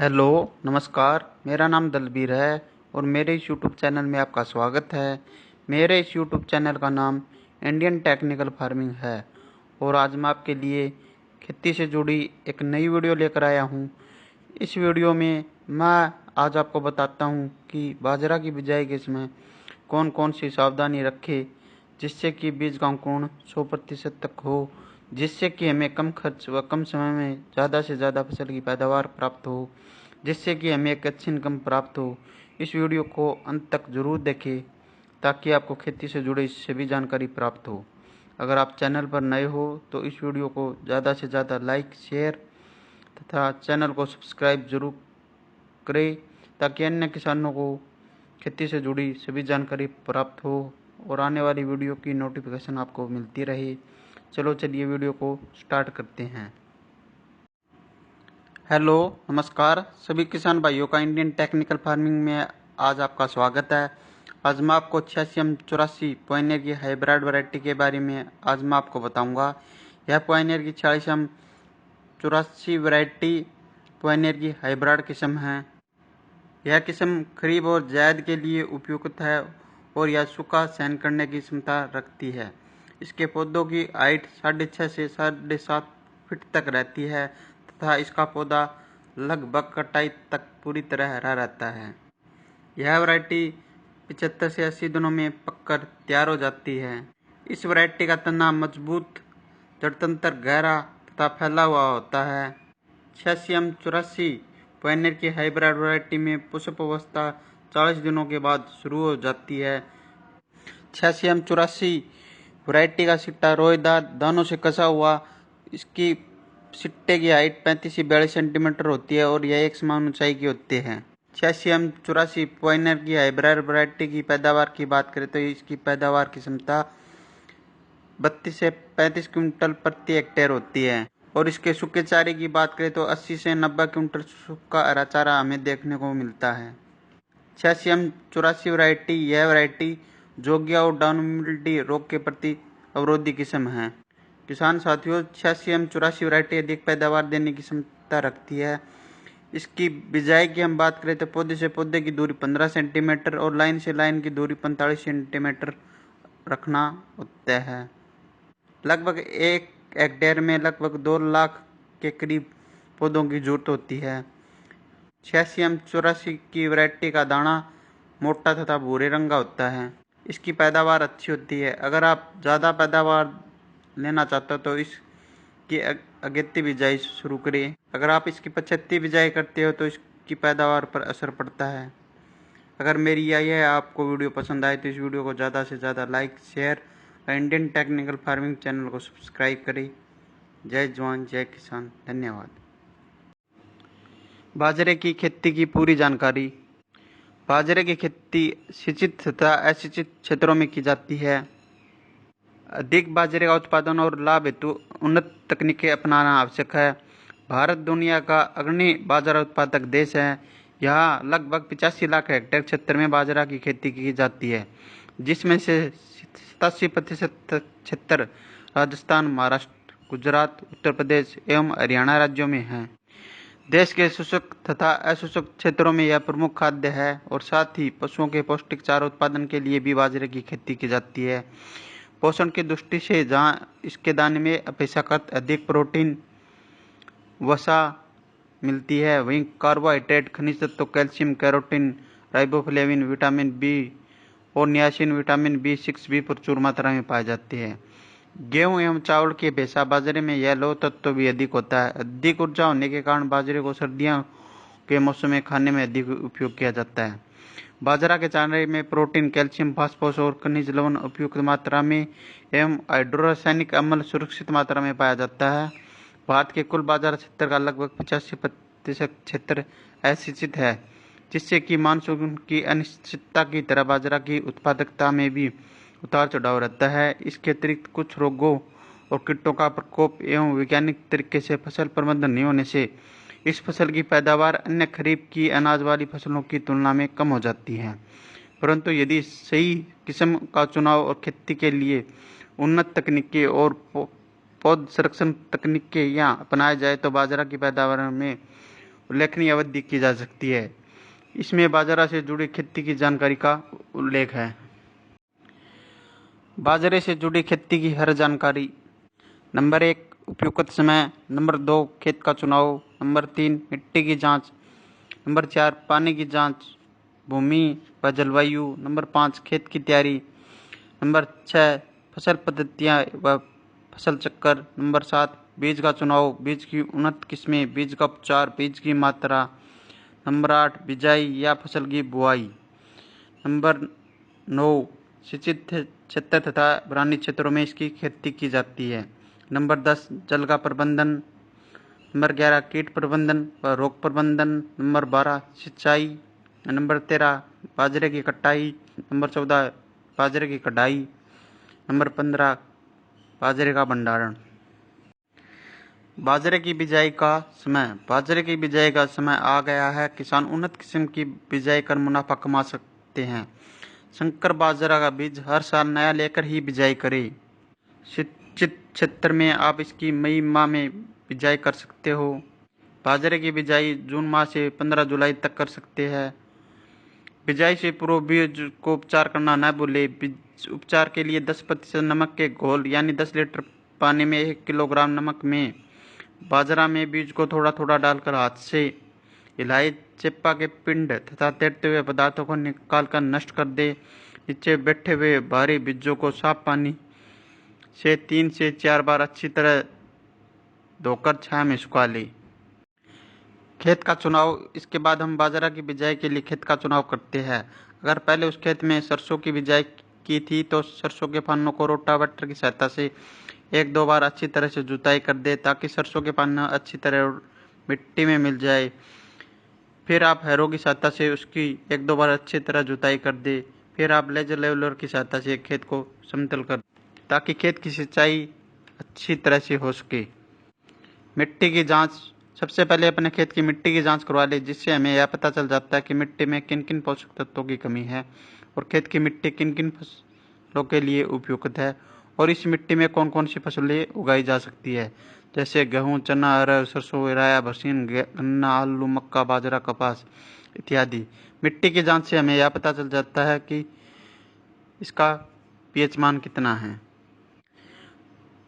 Hello, नमस्कार। मेरा नाम दलबीर है और मेरे इस यूट्यूब चैनल में आपका स्वागत है। मेरे इस यूट्यूब चैनल का नाम इंडियन टेक्निकल फार्मिंग है और आज मैं आपके लिए खेती से जुड़ी एक नई वीडियो लेकर आया हूं। इस वीडियो में मैं आज आपको बताता हूं कि बाजरा की बिजाई के समय कौन कौन सी सावधानी रखें जिससे कि बीज का अंकुरण 100% तक हो, जिससे कि हमें कम खर्च व कम समय में ज़्यादा से ज़्यादा फसल की पैदावार प्राप्त हो, जिससे कि हमें एक अच्छी इनकम प्राप्त हो। इस वीडियो को अंत तक ज़रूर देखें ताकि आपको खेती से जुड़ी सभी जानकारी प्राप्त हो। अगर आप चैनल पर नए हो तो इस वीडियो को ज़्यादा से ज़्यादा लाइक, शेयर तथा चैनल को सब्सक्राइब जरूर करें ताकि अन्य किसानों को खेती से जुड़ी सभी जानकारी प्राप्त हो और आने वाली वीडियो की नोटिफिकेशन आपको मिलती रहे। चलिए वीडियो को स्टार्ट करते हैं। हेलो, नमस्कार। सभी किसान भाइयों का इंडियन टेक्निकल फार्मिंग में आज आपका स्वागत है। आज मैं आपको 86M84 पॉइनियर की हाइब्रिड वैरायटी के बारे में आज मैं आपको बताऊंगा। यह पॉइनियर की 86M84 वैरायटी पॉइनियर की हाइब्रिड किस्म है। यह किस्म खरीफ और जायद के लिए उपयुक्त है और यह सूखा सहन करने की क्षमता रखती है। इसके पौधों की हाइट 6.5 से 7.5 फीट तक रहती है तथा इसका पौधा लगभग कटाई तक पूरी तरह हरा रहता है। यह वैरायटी 75 से 80 दिनों में पककर तैयार हो जाती है। इस वैरायटी का तना मजबूत, जड़तंत्र गहरा तथा फैला हुआ होता है। 86M84 पॉइनियर की हाइब्रिड वैरायटी में पुष्प अवस्था 40 दिनों के बाद शुरू हो जाती है। 86M84 वैरायटी का सिट्टा रोएदार दानों से कसा हुआ, इसकी सिट्टे की हाइट 35 से 42 सेंटीमीटर होती है और यह एक समान ऊंचाई की होते हैं। 86M84 पॉइनियर की हाइब्रिड वैरायटी की पैदावार की बात करें तो इसकी पैदावार की क्षमता 32 से 35 क्विंटल प्रति हेक्टेयर होती है और इसके सूखे चारे की बात करें तो 80 से 90 क्विंटल सूखा हरा चारा हमें देखने को मिलता है। 86M84 वैरायटी यह वैरायटी जोगिया और डाउन मिल्डी रोग के प्रति अवरोधी किस्म है। किसान साथियों, 86M84 वैरायटी अधिक पैदावार देने की क्षमता रखती है। इसकी बिजाई की हम बात करें तो पौधे से पौधे की दूरी 15 सेंटीमीटर और लाइन से लाइन की दूरी 45 सेंटीमीटर रखना होता है। लगभग 1 हेक्टेयर में लगभग 2 लाख के करीब पौधों की जरूरत होती है। 86M84 की वैरायटी का दाना मोटा तथा भूरे रंग का होता है। इसकी पैदावार अच्छी होती है। अगर आप ज़्यादा पैदावार लेना चाहते हो तो इसकी अगेती बिजाई शुरू करें। अगर आप इसकी 75 बिजाई करते हो तो इसकी पैदावार पर असर पड़ता है। अगर मेरी यह आपको वीडियो पसंद आए तो इस वीडियो को ज़्यादा से ज़्यादा लाइक, शेयर और इंडियन टेक्निकल फार्मिंग चैनल को सब्सक्राइब करें। जय जवान, जय किसान। धन्यवाद। बाजरे की खेती की पूरी जानकारी। बाजरे की खेती सिंचित तथा असिंचित क्षेत्रों में की जाती है। अधिक बाजरे का उत्पादन और लाभ हेतु उन्नत तकनीकें अपनाना आवश्यक है। भारत दुनिया का अग्रणी बाजरा उत्पादक देश है। यहाँ लगभग 85 लाख हेक्टेयर क्षेत्र में बाजरा की खेती की जाती है, जिसमें से 87% क्षेत्र राजस्थान, महाराष्ट्र, गुजरात, उत्तर प्रदेश एवं हरियाणा राज्यों में है। देश के शुष्क तथा अशुष्क क्षेत्रों में यह प्रमुख खाद्य है और साथ ही पशुओं के पौष्टिक चारा उत्पादन के लिए भी बाजरे की खेती की जाती है। पोषण की दृष्टि से जहाँ इसके दाने में अपेक्षाकृत अधिक प्रोटीन, वसा मिलती है, वहीं कार्बोहाइड्रेट, खनिज तत्व, calcium, carotene, riboflavin, vitamin B और नियासिन, विटामिन B6 भी प्रचुर मात्रा में पाए जाते हैं। गेहूं एवं चावल के अपेक्षा बाजरे में यह लौह तत्व भी अधिक होता है। अधिक ऊर्जा होने के कारण बाजरे को सर्दियों के मौसम में खाने में अधिक उपयोग किया जाता है। बाजरा के चारे में प्रोटीन, कैल्शियम, फास्फोरस और खनिज लवण उपयुक्त मात्रा में एवं हाइड्रोरासायनिक अम्ल सुरक्षित मात्रा में पाया जाता है। भारत के कुल बाजरा क्षेत्र का लगभग 85% क्षेत्र असिंचित है, जिससे कि मानसून की अनिश्चितता की तरह बाजरा की उत्पादकता में भी उतार चढ़ाव रहता है। इसके अतिरिक्त कुछ रोगों और कीटों का प्रकोप एवं वैज्ञानिक तरीके से फसल प्रबंधन नहीं होने से इस फसल की पैदावार अन्य खरीफ की अनाज वाली फसलों की तुलना में कम हो जाती है। परंतु यदि सही किस्म का चुनाव और खेती के लिए उन्नत तकनीकें और पौध संरक्षण तकनीकें यहाँ अपनाया जाए तो बाजरा की पैदावार में उल्लेखनीय अवधि की जा सकती है। इसमें बाजरा से जुड़ी खेती की जानकारी का उल्लेख है। बाजरे से जुड़ी खेती की हर जानकारी। नंबर 1, उपयुक्त समय। नंबर 2, खेत का चुनाव। नंबर 3, मिट्टी की जांच। नंबर 4, पानी की जांच, भूमि व जलवायु। नंबर 5, खेत की तैयारी। नंबर 6, फसल पद्धतियाँ व फसल चक्कर। नंबर 7, बीज का चुनाव, बीज की उन्नत किस्में, बीज का उपचार, बीज की मात्रा। नंबर 8, बिजाई या फसल की बुआई। नंबर 9, सिंचित क्षेत्र तथा ग्रामीण क्षेत्रों में इसकी खेती की जाती है। नंबर 10, जल का प्रबंधन। नंबर 11, कीट प्रबंधन व रोग प्रबंधन। नंबर 12, सिंचाई। नंबर 13, बाजरे की कटाई। नंबर 14, बाजरे की कटाई। नंबर 15, बाजरे का भंडारण। बाजरे की बिजाई का समय। बाजरे की बिजाई का समय आ गया है। किसान उन्नत किस्म की बिजाई कर मुनाफा कमा सकते हैं। संकर बाजरा का बीज हर साल नया लेकर ही बिजाई करें। सिंचित क्षेत्र में आप इसकी मई माह में बिजाई कर सकते हो। बाजरे की बिजाई जून माह से 15 जुलाई तक कर सकते हैं। बिजाई से पूर्व बीज को उपचार करना न भूलें। बीज उपचार के लिए 10% नमक के घोल यानी 10 लीटर पानी में 1 किलोग्राम नमक में बाजरा में बीज को थोड़ा थोड़ा डालकर हाथ से हिलाए। चेपा के पिंड तथा तैरते हुए पदार्थों को निकालकर नष्ट कर दे। नीचे बैठे हुए भारी बीजों को साफ पानी से 3 से 4 बार अच्छी तरह धोकर छाया में सुखा ले। खेत का चुनाव। इसके बाद हम बाजरा की बिजाई के लिए खेत का चुनाव करते हैं। अगर पहले उस खेत में सरसों की बिजाई की थी तो सरसों के पानों को रोटावेटर की सहायता से 1-2 बार अच्छी तरह से जुताई कर दे ताकि सरसों के पाना अच्छी तरह मिट्टी में मिल जाए। फिर आप हैरो की सहायता से उसकी 1-2 बार अच्छी तरह जुताई कर दे। फिर आप लेजर लेवलर की सहायता से खेत को समतल कर ताकि खेत की सिंचाई अच्छी तरह से हो सके। मिट्टी की जांच। सबसे पहले अपने खेत की मिट्टी की जांच करवा ले, जिससे हमें यह पता चल जाता है कि मिट्टी में किन किन पोषक तत्वों की कमी है और खेत की मिट्टी किन किन फसलों के लिए उपयुक्त है और इस मिट्टी में कौन कौन सी फसलें उगाई जा सकती है, जैसे गेहूँ, चना, अरहर, सरसों, राया, बरसीन, गन्ना, आलू, मक्का, बाजरा, कपास इत्यादि। मिट्टी की जांच से हमें यह पता चल जाता है कि इसका पीएच मान कितना है।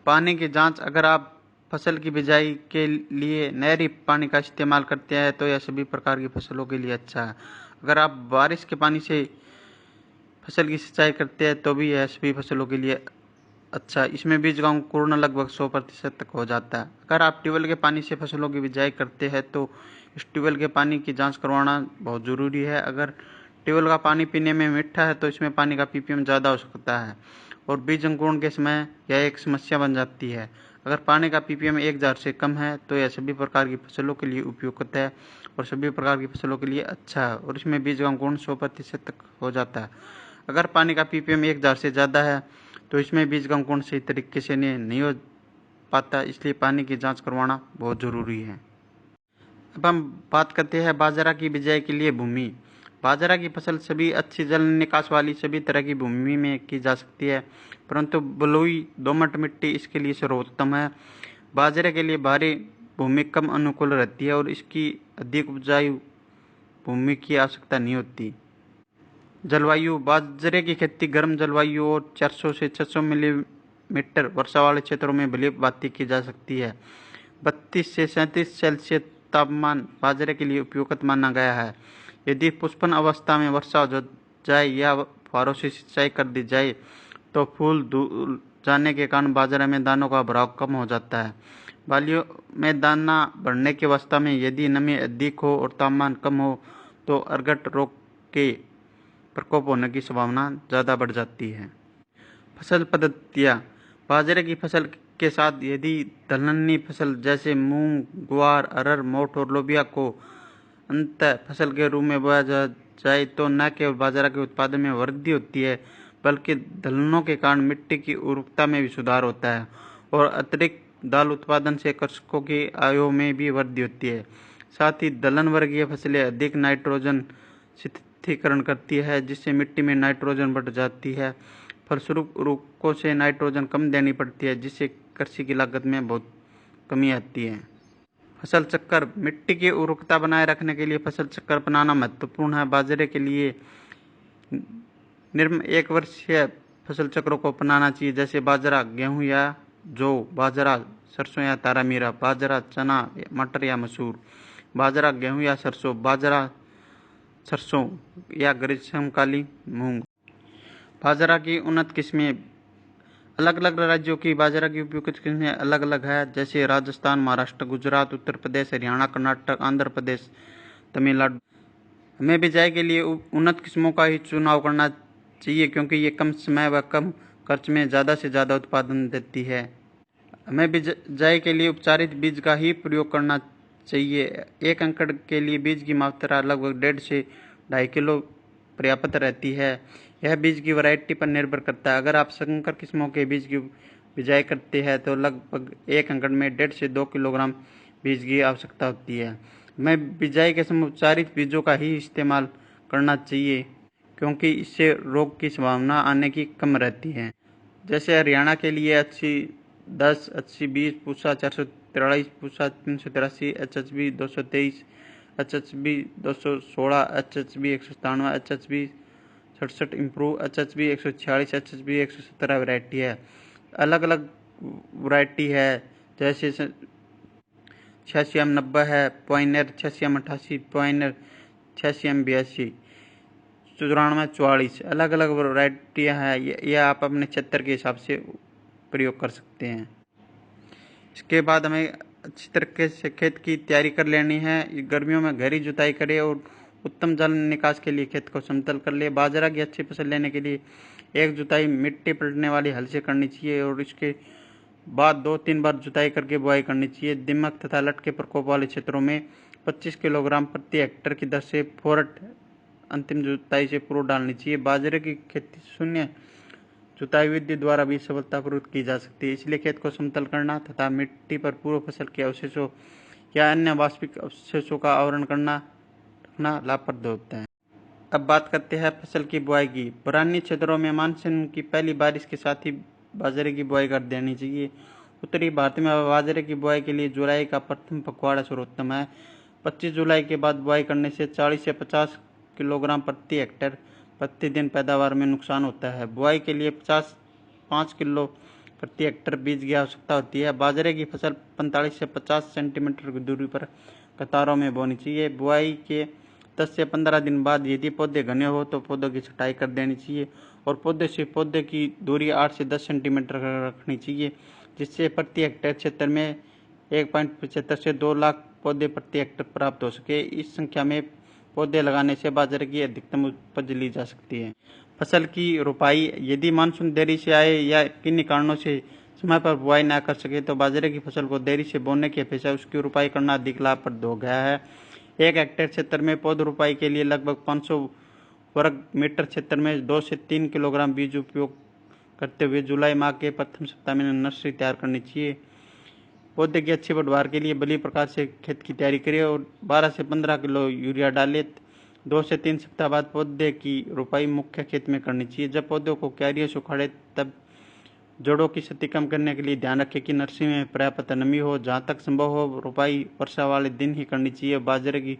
पानी की जांच। अगर आप फसल की बिजाई के लिए नहरी पानी का इस्तेमाल करते हैं तो यह सभी प्रकार की फसलों के लिए अच्छा है। अगर आप बारिश के पानी से फसल की सिंचाई करते हैं तो भी यह सभी फसलों के लिए अच्छा। इसमें बीज का अंकुरण लगभग 100% तक हो जाता है। अगर आप ट्यूबवेल के पानी से फसलों की बिजाई करते हैं तो इस ट्यूबवेल के पानी की जांच करवाना बहुत ज़रूरी है। अगर ट्यूबवेल का पानी पीने में मीठा है तो इसमें पानी का पीपीएम ज़्यादा हो सकता है और बीज अंकुरण के समय यह एक समस्या बन जाती है। अगर पानी का पीपीएम 1000 से कम है तो यह सभी प्रकार की फसलों के लिए उपयुक्त है और सभी प्रकार की फसलों के लिए अच्छा है और इसमें बीज का अंकुरण 100% तक हो जाता है। अगर पानी का पीपीएम 1000 से ज़्यादा है तो इसमें बीज का अंकुरण सही तरीके से नहीं हो पाता, इसलिए पानी की जांच करवाना बहुत ज़रूरी है। अब हम बात करते हैं बाजरा की बिजाई के लिए भूमि। बाजरा की फसल सभी अच्छी जल निकास वाली सभी तरह की भूमि में की जा सकती है, परंतु बलुई दोमट मिट्टी इसके लिए सर्वोत्तम है। बाजरे के लिए भारी भूमि कम अनुकूल रहती है और इसकी अधिक उपजाऊ भूमि की आवश्यकता नहीं होती। जलवायु। बाजरे की खेती गर्म जलवायु और 400 से 600 मिलीमीटर वर्षा वाले क्षेत्रों में भली भांति की जा सकती है। 32 से 37 सेल्सियस तापमान बाजरे के लिए उपयुक्त माना गया है। यदि पुष्पन अवस्था में वर्षा हो जाए या फुहारों से सिंचाई कर दी जाए तो फूल धुल जाने के कारण बाजरे में दानों का भराव कम हो जाता है। बालियों में दाना बढ़ने की अवस्था में यदि नमी अधिक हो और तापमान कम हो तो अर्गट रोग के प्रकोप होने की संभावना ज़्यादा बढ़ जाती है। फसल पद्धतियाँ। बाजरे की फसल के साथ यदि दलहनी फसल जैसे मूंग, ग्वार, अरहर, मोठ और लोबिया को अंत फसल के रूप में बोया जाए तो न केवल बाजरा के उत्पादन में वृद्धि होती है बल्कि दलहनों के कारण मिट्टी की उर्वरता में भी सुधार होता है और अतिरिक्त दाल उत्पादन से कृषकों की आयों में भी वृद्धि होती है। साथ ही दलहन वर्गीय फसलें अधिक नाइट्रोजन शिथिलीकरण करती है जिससे मिट्टी में नाइट्रोजन बढ़ जाती है। फलस्वरूप उर्वरकों से नाइट्रोजन कम देनी पड़ती है जिससे कृषि की लागत में बहुत कमी आती है। फसल चक्कर मिट्टी की उर्वरकता बनाए रखने के लिए फसल चक्कर अपनाना महत्वपूर्ण है। बाजरे के लिए निम्न 1 वर्षीय फसल चक्रों को अपनाना चाहिए, जैसे बाजरा, गेहूं या जौ, बाजरा, सरसों या तारामीरा, बाजरा, चना, मटर या मसूर, बाजरा, गेहूं या सरसों, बाजरा, सरसों या ग्रीष्मकालीन मूंग। बाजरा की उन्नत किस्में। अलग अलग राज्यों की बाजरा की उपयुक्त किस्में अलग अलग है, जैसे राजस्थान, महाराष्ट्र, गुजरात, उत्तर प्रदेश, हरियाणा, कर्नाटक, आंध्र प्रदेश, तमिलनाडु। हमें बिजाई के लिए उन्नत किस्मों का ही चुनाव करना चाहिए, क्योंकि ये कम समय व कम खर्च में ज़्यादा से ज़्यादा उत्पादन देती है। हमें बिजाई के लिए उपचारित बीज का ही प्रयोग करना चाहिए। 1 एकड़ के लिए बीज की मात्रा लगभग 1.5 से 2.5 किलो पर्याप्त रहती है। यह बीज की वैरायटी पर निर्भर करता है। अगर आप संकर किस्मों के बीज की बिजाई करते हैं तो लगभग 1 एकड़ में 1.5 से 2 किलोग्राम बीज की आवश्यकता होती है। हमें बिजाई के समय उपचारित बीजों का ही इस्तेमाल करना चाहिए, क्योंकि इससे रोग की संभावना आने की कम रहती है। जैसे हरियाणा के लिए 80-10, 80-20, Pusa 443, Pusa 383, HHB 223, HHB 216, HHB 197, HHB 67 improve, HHB 146, HHB 117 variety है। अलग अलग वैरायटी है, जैसे 86M90 है, पॉइनर 86M88, पॉइनर 86M82, 9444। अलग अलग वैरायटियाँ हैं, यह आप अपने क्षेत्र के हिसाब से प्रयोग कर सकते हैं। इसके बाद हमें अच्छी तरीके से खेत की तैयारी कर लेनी है। गर्मियों में गहरी जुताई करें और उत्तम जल निकास के लिए खेत को समतल कर ले। बाजरा की अच्छी फसल लेने के लिए एक जुताई मिट्टी पलटने वाली हल से करनी चाहिए और इसके बाद 2-3 बार जुताई करके बुआई करनी चाहिए। दीमक तथा लट के प्रकोप वाले क्षेत्रों में 25 किलोग्राम प्रति हेक्टेयर की दर से फोरट अंतिम जुताई से पूर्व डालनी चाहिए। बाजरे की खेती शून्य जुताई विधि द्वारा भी सफलतापूर्वक की जा सकती है, इसलिए खेत को समतल करना तथा मिट्टी पर पूर्व फसल के अवशेषों या अन्य वास्तविक अवशेषों का आवरण करना रखना लाभप्रद होता है। अब बात करते हैं फसल की बुआई की। बरानी क्षेत्रों में मानसून की पहली बारिश के साथ ही बाजरे की बुआई कर देनी चाहिए। उत्तरी भारत में बाजरे की बुआई के लिए जुलाई का प्रथम पखवाड़ा सर्वोत्तम है। 25 जुलाई के बाद बुआई करने से 40 से 50 किलोग्राम प्रति हेक्टेयर प्रतिदिन पैदावार में नुकसान होता है। बुआई के लिए 5 किलो प्रति हेक्टेयर बीज की आवश्यकता होती है। बाजरे की फसल 45 से 50 सेंटीमीटर की दूरी पर कतारों में बोनी चाहिए। बुआई के 10 से 15 दिन बाद यदि पौधे घने हो तो पौधों की छटाई कर देनी चाहिए और पौधे से पौधे की दूरी 8 से 10 सेंटीमीटर रखनी चाहिए, जिससे प्रति हेक्टेयर क्षेत्र में 1.75 से 2 लाख पौधे प्रति हेक्टेयर प्राप्त हो सके। इस संख्या में पौधे लगाने से बाजरे की अधिकतम उपज ली जा सकती है। फसल की रोपाई। यदि मानसून देरी से आए या किन्हीं कारणों से समय पर बुआई न कर सके तो बाजरे की फसल को देरी से बोने की अपेक्षा उसकी रोपाई करना अधिक लाभप्रद हो गया है। 1 हेक्टेयर क्षेत्र में पौध रोपाई के लिए लगभग 500 वर्ग मीटर क्षेत्र में 2 से 3 किलोग्राम बीज उपयोग करते हुए जुलाई माह के प्रथम सप्ताह में नर्सरी तैयार करनी चाहिए। पौधे की अच्छी पैदावार के लिए बली प्रकार से खेत की तैयारी करें और 12 से 15 किलो यूरिया डालें। 2 से 3 सप्ताह बाद पौधे की रोपाई मुख्य खेत में करनी चाहिए। जब पौधों को क्यारियों से उखाड़े तब जड़ों की क्षति कम करने के लिए ध्यान रखें कि नर्सरी में पर्याप्त नमी हो। जहाँ तक संभव हो रोपाई वर्षा वाले दिन ही करनी चाहिए। बाजरे की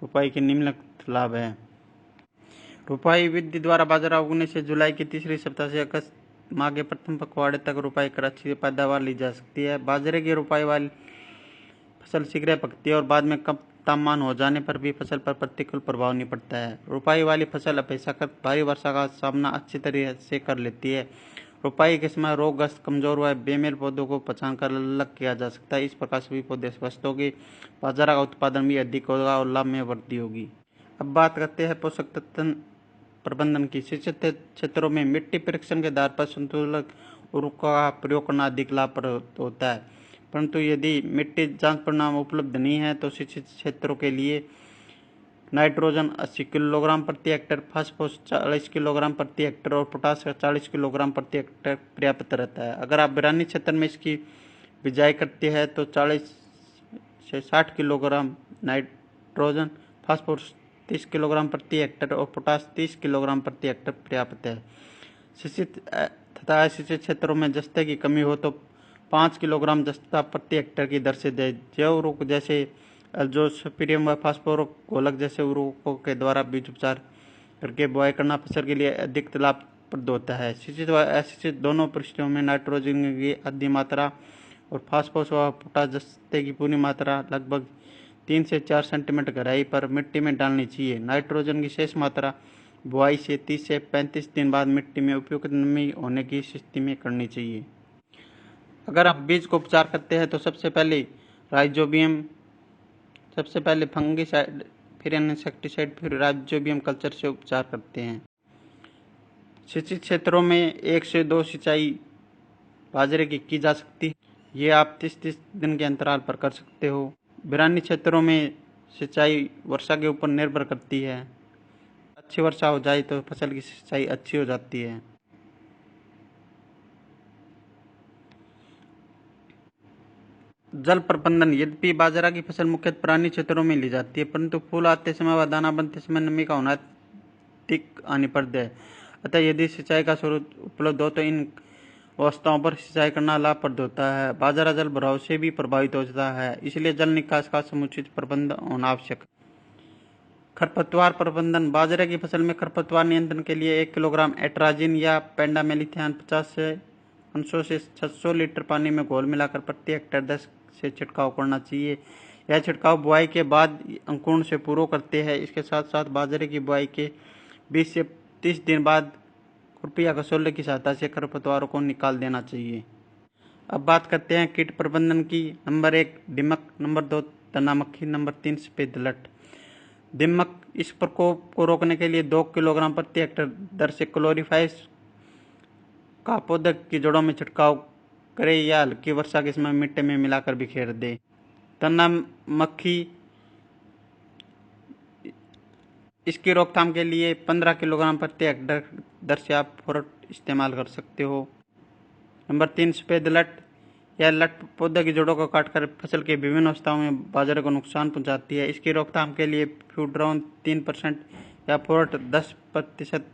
रोपाई के निम्नलिखित लाभ है। रोपाई विधि द्वारा बाजरा उगने से जुलाई के तीसरे सप्ताह से अगस्त माह के प्रथम पखवाड़े तक रोपाई कर अच्छी पैदावार ली जा सकती है। बाजरे की रोपाई वाली फसल शीघ्र पकती है और बाद में कम तापमान हो जाने पर भी फसल पर प्रतिकूल प्रभाव नहीं पड़ता है। रोपाई वाली फसल अपेक्षाकृत भारी वर्षा का सामना अच्छी तरह से कर लेती है। रोपाई के समय रोगग्रस्त, कमजोर व बेमेल पौधों को पहचान कर अलग किया जा सकता है। इस प्रकार सभी पौधे स्वस्थ होंगे, बाजरा का उत्पादन भी अधिक होगा और लाभ में वृद्धि होगी। अब बात करते हैं पोषक तत्व प्रबंधन की। सिंचित क्षेत्रों में मिट्टी परीक्षण के आधार पर संतुलित उर्वरक का प्रयोग करना अधिक लाभप्रद होता है, परंतु यदि मिट्टी जांच परिणाम उपलब्ध नहीं है तो सिंचित क्षेत्रों के लिए नाइट्रोजन 80 किलोग्राम प्रति हेक्टेयर, फास्फोरस 40 किलोग्राम प्रति हेक्टेयर और पोटास 40 किलोग्राम प्रति हेक्टेयर पर्याप्त रहता है। अगर आप बिरानी क्षेत्र में इसकी बिजाई करते हैं तो 40 से 60 किलोग्राम नाइट्रोजन, फास्फोरस 30 किलोग्राम प्रति हेक्टेयर और पोटास 30 किलोग्राम प्रति हेक्टेयर पर्याप्त है। सिंचित तथा असिंचित क्षेत्रों में जस्ते की कमी हो तो 5 किलोग्राम जस्ता प्रति हेक्टेयर की दर से दें। जैव उर्वरक जैसे एल्जोस्पिरियम व फास्फोरस घोलक जैसे उर्वरकों के द्वारा बीज उपचार करके बुआई करना फसल के लिए अधिक लाभप्रद होता है। सिंचित व असिंचित दोनों परिस्थितियों में नाइट्रोजन की आधी मात्रा और फास्फोरस व पोटाश जस्ते की पूरी मात्रा लगभग 3 से 4 सेंटीमीटर गहराई पर मिट्टी में डालनी चाहिए। नाइट्रोजन की शेष मात्रा बुआई से 30 से 35 दिन बाद मिट्टी में उपयुक्त नमी होने की स्थिति में करनी चाहिए। अगर आप बीज को उपचार करते हैं तो सबसे पहले राइजोबियम, सबसे पहले फंगिसाइड, फिर इंसेक्टिसाइड, फिर राइजोबियम कल्चर से उपचार करते हैं। सिंचित क्षेत्रों में 1 से 2 सिंचाई बाजरे की जा सकती है। ये आप 30-30 दिन के अंतराल पर कर सकते हो। बिरानी क्षेत्रों में सिंचाई वर्षा के ऊपर निर्भर करती है। अच्छी वर्षा हो जाए तो फसल की सिंचाई अच्छी हो जाती है। जल प्रबंधन। यद्यपि बाजरा की फसल मुख्यतः बिरानी क्षेत्रों में ली जाती है, परंतु फूल आते समय व दाना बनते समय नमी का होना अधिक हानिप्रद है। अतः यदि सिंचाई का स्रोत उपलब्ध हो तो इन अवस्थाओं पर सिंचाई करना लाभप्रद होता है। बाजरा जल भराव से भी प्रभावित हो जाता है, इसलिए जल निकास का समुचित प्रबंध होना आवश्यक है। खरपतवार प्रबंधन। बाजरे की फसल में खरपतवार नियंत्रण के लिए 1 किलोग्राम एट्राजिन या पेंडामेलिथियान 50 अंशों से 600 लीटर पानी में घोल मिलाकर प्रति हेक्टेयर 10 से छिड़काव करना चाहिए। यह छिड़काव बुआई के बाद अंकुरण से पूर्व करते हैं। इसके साथ साथ बाजरे की बुआई के 20 से 30 दिन बाद खुरपी या कसौले की सहायता से खरपतवारों को निकाल देना चाहिए। अब बात करते हैं कीट प्रबंधन की। नंबर 1 दीमक, नंबर 2 तना मक्खी, नंबर 3 सफेद लट। दीमक। इस प्रकोप को रोकने के लिए 2 किलोग्राम प्रति हेक्टेयर दर से क्लोरीफाइस का पौधे की जड़ों में छिड़काव करें या हल्की वर्षा के समय मिट्टी में मिलाकर बिखेर दे। तना मक्खी। इसकी रोकथाम के लिए 15 किलोग्राम प्रति हेक्टेयर दर से आप फोरट इस्तेमाल कर सकते हो। नंबर 3 सफेद लट। यह लट पौधे की जड़ों को काटकर फसल के विभिन्न अवस्थाओं में बाजरे को नुकसान पहुंचाती है। इसकी रोकथाम के लिए फ्यूड्राउन 3% या फोरट 10%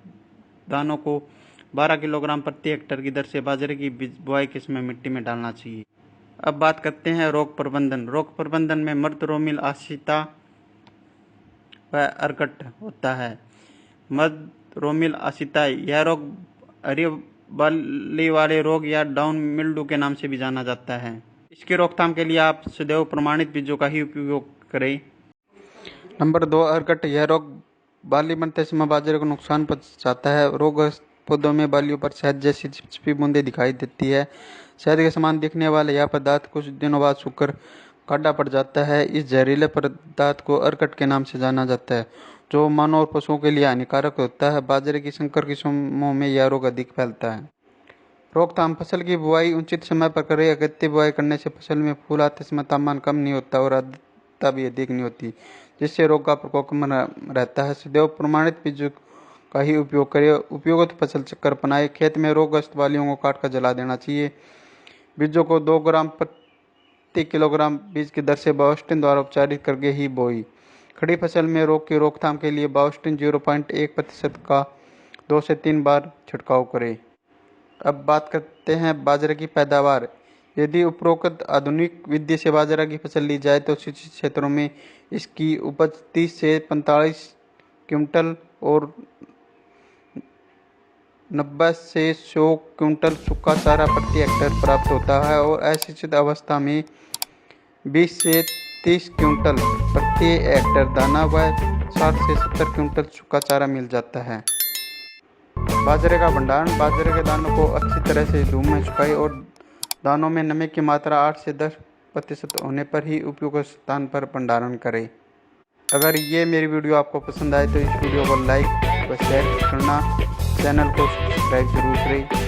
दानों को 12 किलोग्राम प्रति हेक्टेयर की दर से बाजरे की बुआई के समय मिट्टी में डालना चाहिए। अब बात करते हैं रोग प्रबंधन। रोग प्रबंधन में मर्द रोमिल आशिता व अर्कट होता है। मर्द रोमिल आशिता यह रोग हरी बाली वाले रोग या डाउन मिल्ड्यू के नाम से भी जाना जाता है। इसकी रोकथाम के लिए आप सदैव प्रमाणित बीजों का ही उपयोग करें। नंबर 2 अर्कट। यह रोग बाली बनते समय बाजरे को नुकसान पहुंचाता है। रोगग्रस्त पौधों में बालियों पर शहद जैसी चिपचिपी बूंदें दिखाई देती है। शहद के समान दिखने वाले यह पदार्थ कुछ दिनों बाद सूखकर काढ़ा पड़ जाता है। इस जहरीले पदार्थ को अर्कट के नाम से जाना जाता है, जो मानव और पशुओं के लिए हानिकारक होता है। बाजरे की संकर किस्मों में यह रोग अधिक फैलता है। रोकथाम। फसल की बुआई उचित समय पर करें। अगत्य बुआई करने से फसल में फूल आते समय तापमान कम नहीं होता और आर्द्रता भी अधिक नहीं होती, जिससे रोग का प्रकोप कम रहता है। सदैव प्रमाणित बीजों का ही उपयोग करें। उपयुक्त फसल चक्कर अपनाएं। खेत में रोगग्रस्त बालियों को काटकर जला देना चाहिए। बीजों को 2 ग्राम प्रति किलोग्राम बीज की दर से बायोस्टिन द्वारा उपचारित करके ही बोई। खड़ी फसल में रोग की रोकथाम के लिए बायोस्टिन 0.1% का 2 से 3 बार छिड़काव करें। अब बात करते हैं बाजरे की पैदावार। यदि उपरोक्त आधुनिक विधि से बाजरा की फसल ली जाए तो सिंचित क्षेत्रों में इसकी उपज 30 से 45 क्विंटल और 90 से 100 क्विंटल सूखा चारा प्रति हेक्टेयर प्राप्त होता है और असिंचित अवस्था में 20 से 30 क्विंटल प्रति हेक्टेयर दाना व 60 से 70 क्विंटल सूखा चारा मिल जाता है। बाजरे का भंडारण। बाजरे के दानों को अच्छी तरह से धूप में सुखाएं और दानों में नमी की मात्रा 8 से 10% होने पर ही उपयुक्त स्थान पर भंडारण करें। अगर ये मेरी वीडियो आपको पसंद आए तो इस वीडियो को लाइक व शेयर करना, चैनल को सब्सक्राइब जरूर करें।